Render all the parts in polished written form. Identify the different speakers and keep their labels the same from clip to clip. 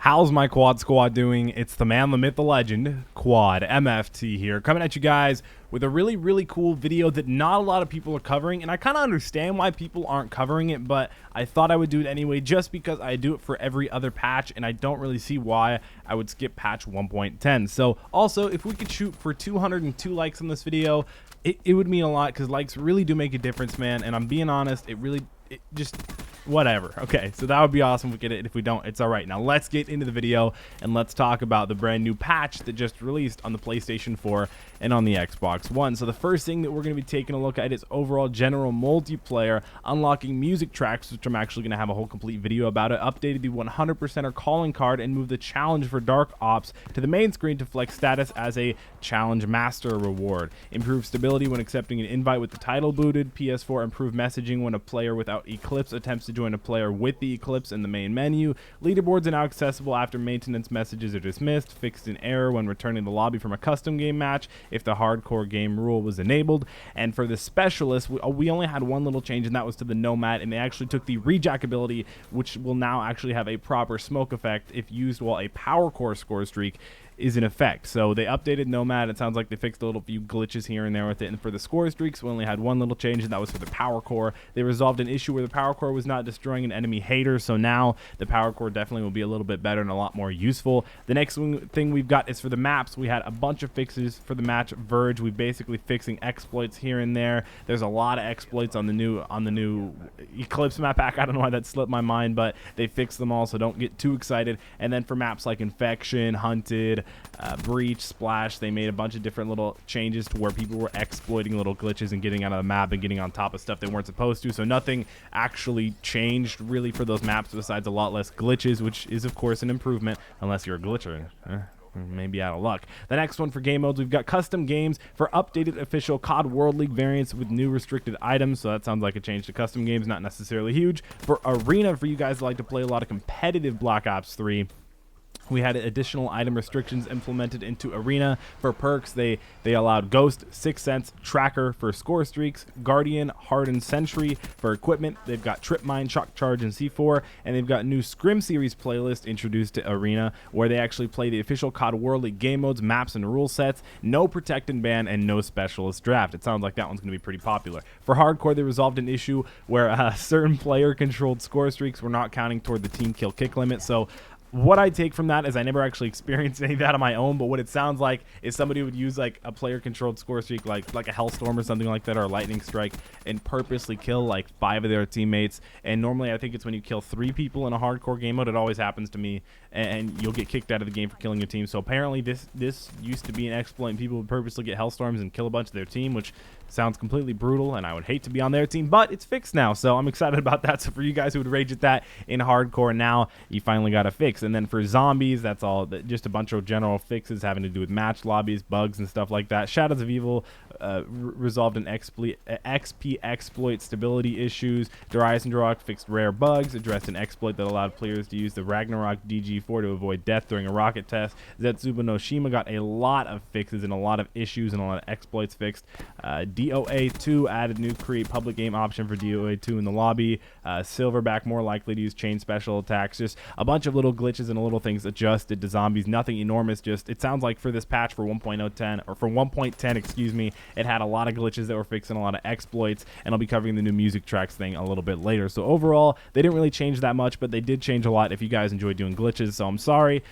Speaker 1: How's my quad squad doing? It's the man, the myth, the legend, Quad MFT here, coming at you guys with a really cool video that not a lot of people are covering, and I kind of understand why people aren't covering it, but I thought I would do it anyway just because I do it for every other patch, and I don't really see why I would skip patch 1.10. So also, if we could shoot for 202 likes on this video, it would mean a lot, because likes really do make a difference, man, and I'm being honest, it just whatever. Okay, so that would be awesome if we get it. If we don't, it's all right. Now let's get into the video and let's talk about the brand new patch that just released on the PlayStation 4 and on the Xbox One. So the first thing that we're going to be taking a look at is overall general multiplayer, unlocking music tracks, which I'm actually going to have a whole complete video about it. Updated the 100%er calling card and moved the challenge for Dark Ops to the main screen to flex status as a challenge master reward. Improved stability when accepting an invite with the title booted. PS4 improved messaging when a player without Eclipse attempts to join a player with the Eclipse in the main menu. Leaderboards are now accessible after maintenance messages are dismissed. Fixed an error when returning the lobby from a custom game match if the hardcore game rule was enabled. And for the specialist, we only had one little change, and that was to the Nomad, and they actually took the rejack ability, which will now actually have a proper smoke effect if used while a power core score streak is in effect. So they updated Nomad. It sounds like they fixed a little few glitches here and there with it. And for the score streaks, we only had one little change, and that was for the power core. They resolved an issue where the power core was not destroying an enemy hater, so now the power core definitely will be a little bit better and a lot more useful. The next thing we've got is for the maps. We had a bunch of fixes for the match Verge. We basically fixing exploits here and there. There's a lot of exploits on the new Eclipse map pack. I don't know why that slipped my mind, but they fixed them all, so don't get too excited. And then for maps like Infection, Hunted, Breach, Splash, they made a bunch of different little changes to where people were exploiting little glitches and getting out of the map and getting on top of stuff they weren't supposed to. So nothing actually changed really for those maps besides a lot less glitches, which is of course an improvement unless you're a glitcher. Maybe out of luck. The next one for game modes, we've got custom games for updated official COD World League variants with new restricted items. So that sounds like a change to custom games, not necessarily huge. For Arena, for you guys that like to play a lot of competitive Black Ops 3, we had additional item restrictions implemented into Arena. For perks, they allowed Ghost, Sixth Sense, Tracker for score streaks, Guardian, Hardened Sentry. For equipment, they've got Trip Mine, Shock Charge, and C4, and they've got new Scrim Series playlist introduced to Arena, where they actually play the official COD World League game modes, maps, and rule sets. No Protect and Ban, and no Specialist Draft. It sounds like that one's going to be pretty popular. For Hardcore, they resolved an issue where certain player-controlled score streaks were not counting toward the team kill kick limit. So what I take from that is I never actually experienced any of that on my own, but what it sounds like is somebody would use like a player-controlled score streak, like a Hellstorm or something like that, or a Lightning Strike, and purposely kill like 5 of their teammates. And normally I think it's when you kill 3 people in a hardcore game mode. It always happens to me, and you'll get kicked out of the game for killing your team. So apparently this used to be an exploit, and people would purposely get Hellstorms and kill a bunch of their team, which sounds completely brutal, and I would hate to be on their team, but it's fixed now, so I'm excited about that. So for you guys who would rage at that in hardcore, now you finally got a fix. And then for zombies, that's all, just a bunch of general fixes having to do with match lobbies, bugs, and stuff like that. Shadows of Evil resolved an XP exploit stability issues. Darius and Drock fixed rare bugs, addressed an exploit that allowed players to use the Ragnarok DG4 to avoid death during a rocket test. Zetsuba no Shima got a lot of fixes and a lot of issues and a lot of exploits fixed. DOA2 added new create public game option for DOA2 in the lobby. Silverback more likely to use chain special attacks. Just a bunch of little glitches and little things adjusted to zombies. Nothing enormous. Just it sounds like for this patch for 1.010 or for 1.10, excuse me, it had a lot of glitches that were fixed and a lot of exploits. And I'll be covering the new music tracks thing a little bit later. So overall, they didn't really change that much, but they did change a lot if you guys enjoy doing glitches. So I'm sorry.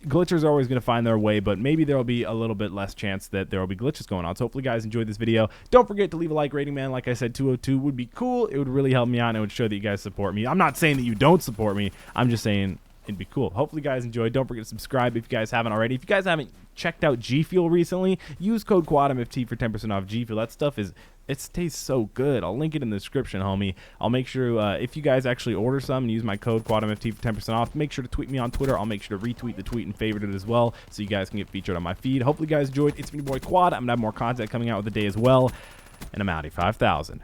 Speaker 1: Glitchers are always going to find their way, but maybe there will be a little bit less chance that there will be glitches going on. So hopefully you guys enjoyed this video. Don't forget to leave a like rating, man. Like I said, 202 would be cool. It would really help me out, and it would show that you guys support me. I'm not saying that you don't support me. I'm just saying it'd be cool. Hopefully you guys enjoyed. Don't forget to subscribe if you guys haven't already. If you guys haven't checked out G Fuel recently, use code QUADMFT for 10% off G Fuel. That stuff it tastes so good. I'll link it in the description, homie. I'll make sure if you guys actually order some and use my code QUADMFT for 10% off, make sure to tweet me on Twitter. I'll make sure to retweet the tweet and favorite it as well, so you guys can get featured on my feed. Hopefully you guys enjoyed. It's been your boy Quad. I'm gonna have more content coming out with the day as well, and I'm outie 5000.